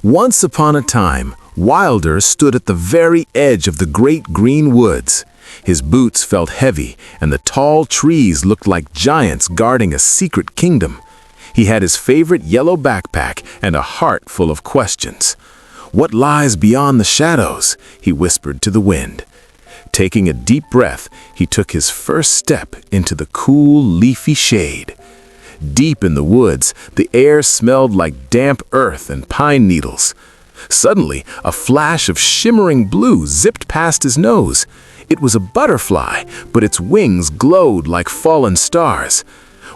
Once upon a time, Wilder stood at the very edge of the great green woods. His boots felt heavy, and the tall trees looked like giants guarding a secret kingdom. He had his favorite yellow backpack and a heart full of questions. "What lies beyond the shadows?" he whispered to the wind. Taking a deep breath, he took his first step into the cool, leafy shade. Deep in the woods, the air smelled like damp earth and pine needles. Suddenly, a flash of shimmering blue zipped past his nose. It was a butterfly, but its wings glowed like fallen stars.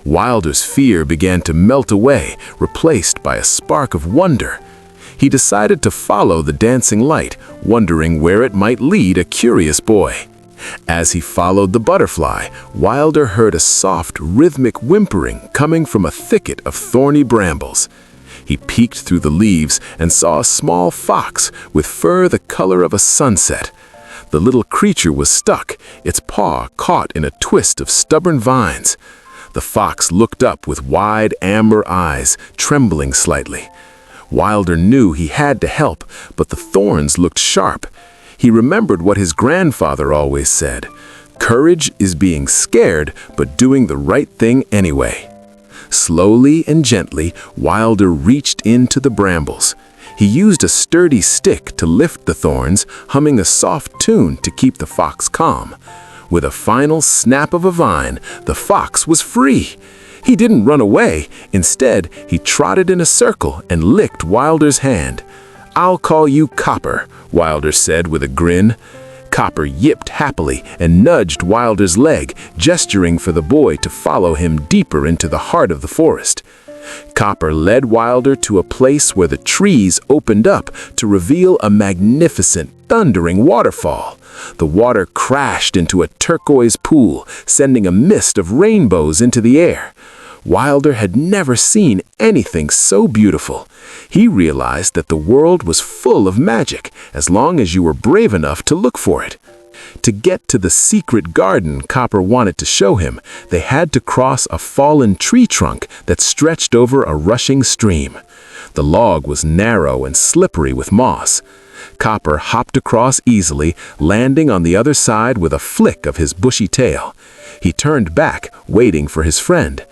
Wilder's fear began to melt away, replaced by a spark of wonder. He decided to follow the dancing light, wondering where it might lead a curious boy. As he followed the butterfly, Wilder heard a soft, rhythmic whimpering coming from a thicket of thorny brambles. He peeked through the leaves and saw a small fox with fur the color of a sunset. The little creature was stuck, its paw caught in a twist of stubborn vines. The fox looked up with wide amber eyes, trembling slightly. Wilder knew he had to help, but the thorns looked sharp. He remembered what his grandfather always said: "Courage is being scared, but doing the right thing anyway." Slowly and gently, Wilder reached into the brambles. He used a sturdy stick to lift the thorns, humming a soft tune to keep the fox calm. With a final snap of a vine, the fox was free. He didn't run away. Instead, he trotted in a circle and licked Wilder's hand. "I'll call you Copper," Wilder said with a grin. Copper yipped happily and nudged Wilder's leg, gesturing for the boy to follow him deeper into the heart of the forest. Copper led Wilder to a place where the trees opened up to reveal a magnificent, thundering waterfall. The water crashed into a turquoise pool, sending a mist of rainbows into the air. Wilder had never seen anything so beautiful. He realized that the world was full of magic, as long as you were brave enough to look for it. To get to the secret garden Copper wanted to show him, they had to cross a fallen tree trunk that stretched over a rushing stream. The log was narrow and slippery with moss. Copper hopped across easily, landing on the other side with a flick of his bushy tail. He turned back, waiting for his friend.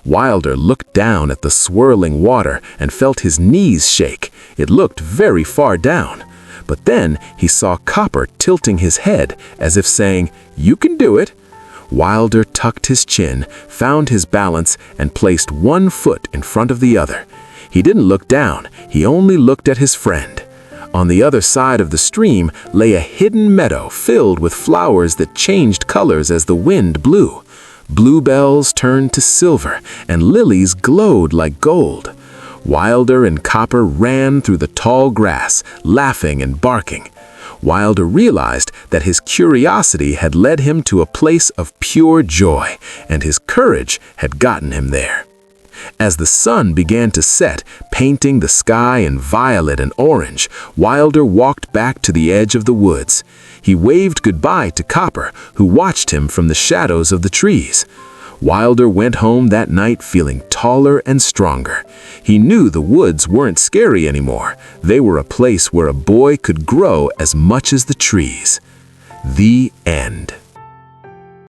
Wilder looked down at the swirling water and felt his knees shake. It looked very far down. But then he saw Copper tilting his head as if saying, "You can do it." Wilder tucked his chin, found his balance, and placed one foot in front of the other. He didn't look down, he only looked at his friend. On the other side of the stream lay a hidden meadow filled with flowers that changed colors as the wind blew. Bluebells turned to silver, and lilies glowed like gold. Wilder and Copper ran through the tall grass, laughing and barking. Wilder realized that his curiosity had led him to a place of pure joy, and his courage had gotten him there. As the sun began to set, painting the sky in violet and orange, Wilder walked back to the edge of the woods. He waved goodbye to Copper, who watched him from the shadows of the trees. Wilder went home that night feeling taller and stronger. He knew the woods weren't scary anymore. They were a place where a boy could grow as much as the trees. The end.